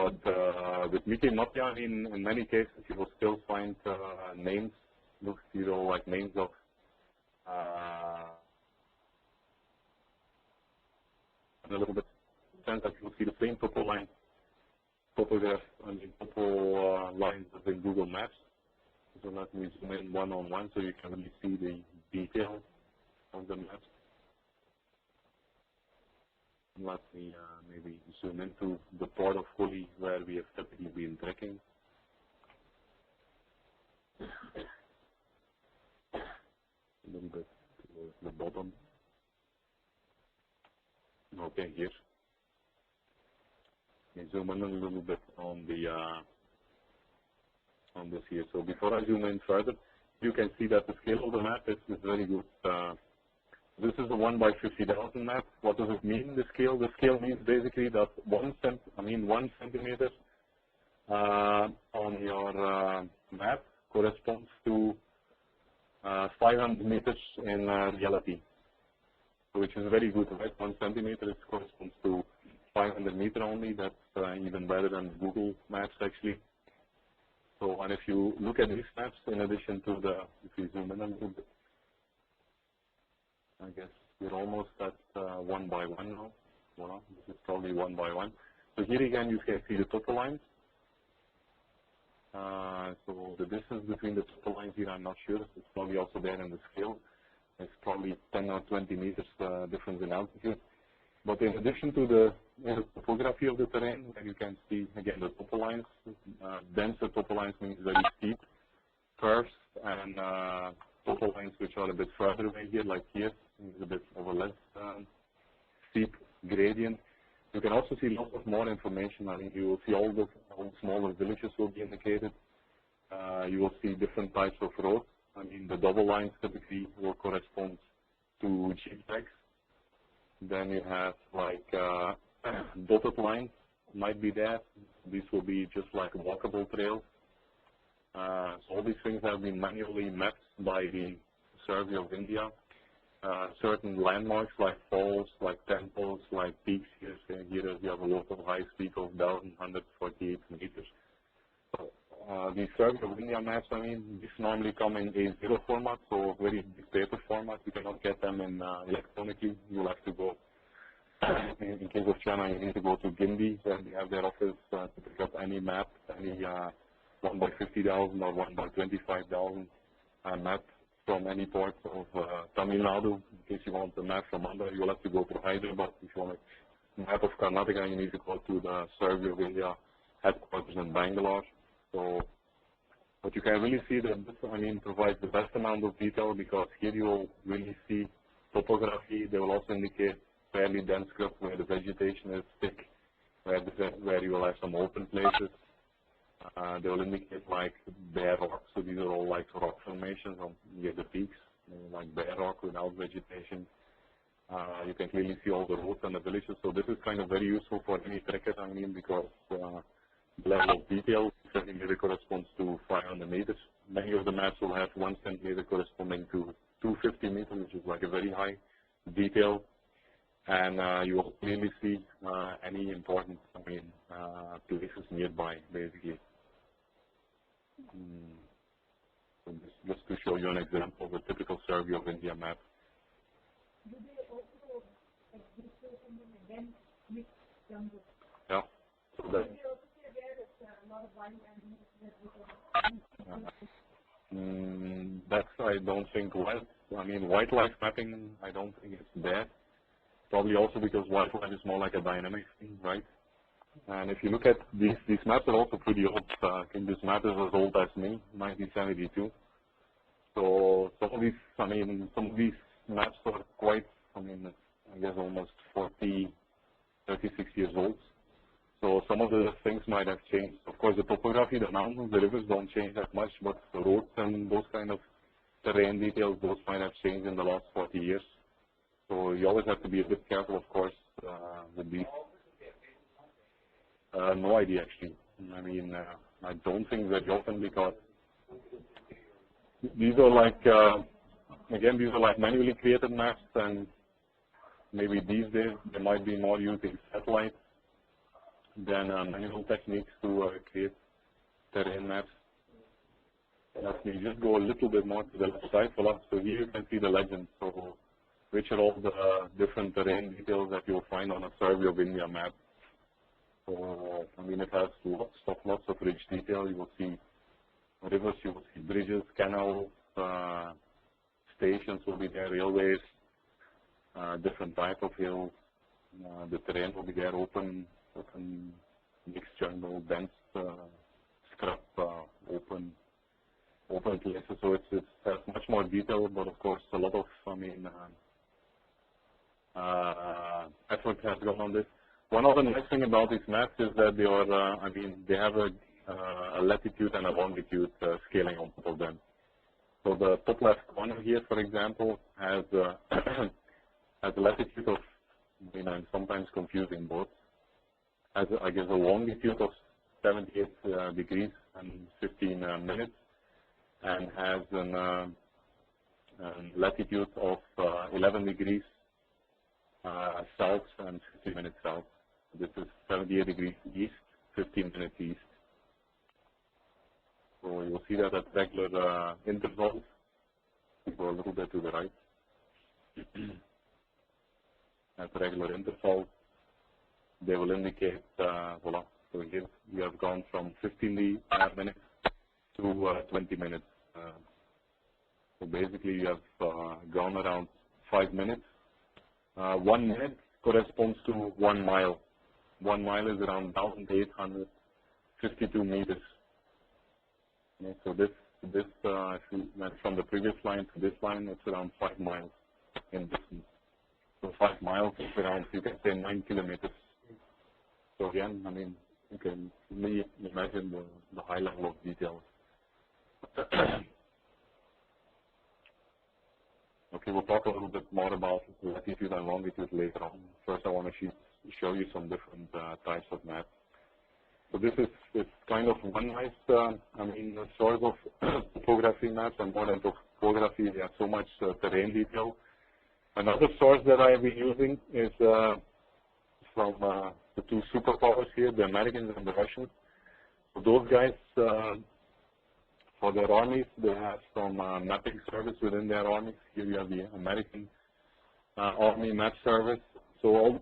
But with Mickey Nokia, in many cases, you will still find names, like names of a little bit sense that you will see the same topo line, topo lines as in Google Maps. So let me zoom in one on one so you can really see the details of the maps. Let me maybe zoom into the part of Huli where we have typically been tracking. A little bit towards the bottom. Okay, here. Let me zoom in a little bit on the on this here. So before I zoom in further, you can see that the scale of the map is very good. This is a 1 by 50,000 map. What does it mean, the scale? The scale means basically that 1 centimeter on your map corresponds to 500 meters in reality, which is very good, right? 1 centimeter corresponds to 500 meters only. That's even better than Google Maps actually. So, and if you look at these maps, in addition to the, if you zoom in a little bit, I guess we're almost at 1 by 1 now. Well, this is probably 1 by 1. So here again, you can see the topo lines. So the distance between the topo lines here, I'm not sure. It's probably also there in the scale. It's probably 10 or 20 meters difference in altitude. But in addition to the topography of the terrain, where you can see again the topo lines, denser topo lines means very steep curves, and topo lines which are a bit further away here, like here, is a bit of a less steep gradient. You can also see lots of more information. I mean, you will see all the smaller villages will be indicated. You will see different types of roads. I mean, the double lines typically will correspond to jeep tracks. Then you have like dotted lines might be there. These will be just like walkable trails. So all these things have been manually mapped by the Survey of India. Certain landmarks like falls, like temples, like peaks here. Here you have a local high peak of 1,148 meters. So, the Survey of India maps, I mean, these normally come in A0 format, so very big paper format. You cannot get them in electronically. You'll have to go, in case of China, you need to go to Gindi, where they have their office to pick up any map, any 1 by 50,000 or 1 by 25,000 map from any part of Tamil Nadu. In case you want a map from Andhra, you'll have to go to Hyderabad. If you want a map of Karnataka, you need to go to the Survey of India headquarters in Bangalore. So, but you can really see that this, I mean, provides the best amount of detail, because here you will really see topography. They will also indicate fairly dense scrub where the vegetation is thick, where you will have some open places. They will indicate like bare rock, so these are all like rock formations near the peaks, like bare rock without vegetation. You can clearly see all the roads and the villages, so this is kind of very useful for any trekker, I mean, because the level of detail, centimeter corresponds to 500 meters. Many of the maps will have 1 centimeter corresponding to 250 meters, which is like a very high detail. And you will clearly see any important, I mean, places nearby, basically. So just to show you an example of a typical Survey of India map. Do they also exist and then mix them? Yeah. So that. Do they also say there is a lot of wild animals that that's, I don't think, I mean, wildlife mapping, I don't think it's there. Probably also because wildlife is more like a dynamic thing, right? And if you look at these maps are also pretty old. I think this map is as old as me, 1972. So some of these, I mean, some of these maps are quite, I mean, I guess almost 40, 36 years old. So some of the things might have changed. Of course, the topography, the mountains, the rivers don't change that much, but the roads and those kind of terrain details, those might have changed in the last 40 years. So you always have to be a bit careful, of course, with these. No idea, actually. I mean, I don't think very often, because these are like, again, these are like manually created maps, and maybe these days they might be more using satellites. then manual techniques to create terrain maps. Let me just go a little bit more to the left side. Voila. So here you can see the legend. So which are all the different terrain details that you'll find on a survey of India map. So I mean, it has lots of rich detail. You will see rivers, you will see bridges, canals, stations will be there, railways, different type of hills. The terrain will be there, open, mixed jungle, dense scrub, open places. So it has much more detail, but of course a lot of, I mean, effort has gone on this. One other nice thing about these maps is that they are, I mean, they have a latitude and a longitude scaling on top of them. So the top left corner here, for example, has has a latitude of, I mean, I'm sometimes confusing both, has, I guess, a longitude of 78 degrees and 15 minutes, and has a latitude of 11 degrees south and 50 minutes south. This is 78 degrees east, 15 minutes east. So you'll see that at regular intervals. We go a little bit to the right. At regular intervals, they will indicate, voila. So here we have gone from 15 minutes to 20 minutes. So basically you have gone around 5 minutes. 1 minute corresponds to 1 mile. 1 mile is around 1,852 meters. Okay, so this if you went from the previous line to this line, it's around 5 miles in distance. So 5 miles is around, you can say, 9 kilometers. So again, I mean, you can imagine the high level of detail. Okay, we'll talk a little bit more about latitude and longitude later on. First, I want to show you some different types of maps. So this is kind of one nice, I mean, source of topography maps, and more than topography, they have so much terrain detail. Another source that I have been using is from the two superpowers here, the Americans and the Russians. So those guys, for their armies, they have some mapping service within their armies. Here you have the American Army Map Service. So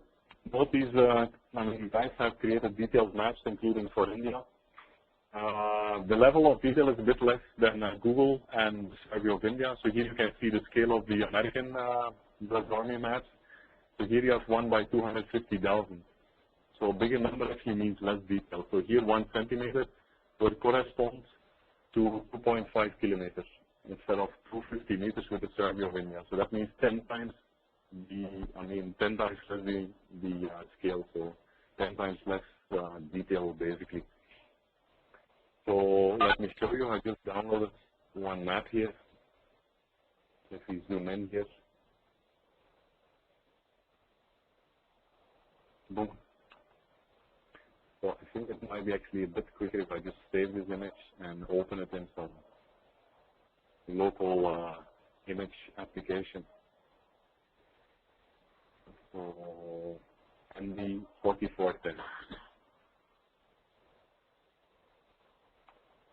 both these guys have created detailed maps, including for India. The level of detail is a bit less than Google and the Survey of India. So here you can see the scale of the American Army maps. So here you have 1 by 250,000. So a bigger number actually means less detail. So here 1 centimeter would correspond to 2.5 kilometers instead of 250 meters with the Survey of India. So that means 10 times 10 times less the scale. So 10 times less detail basically. So let me show you. I just downloaded one map here. If we zoom in here. Boom. So I think it might be actually a bit quicker if I just save this image and open it in some local image application. So ND4410.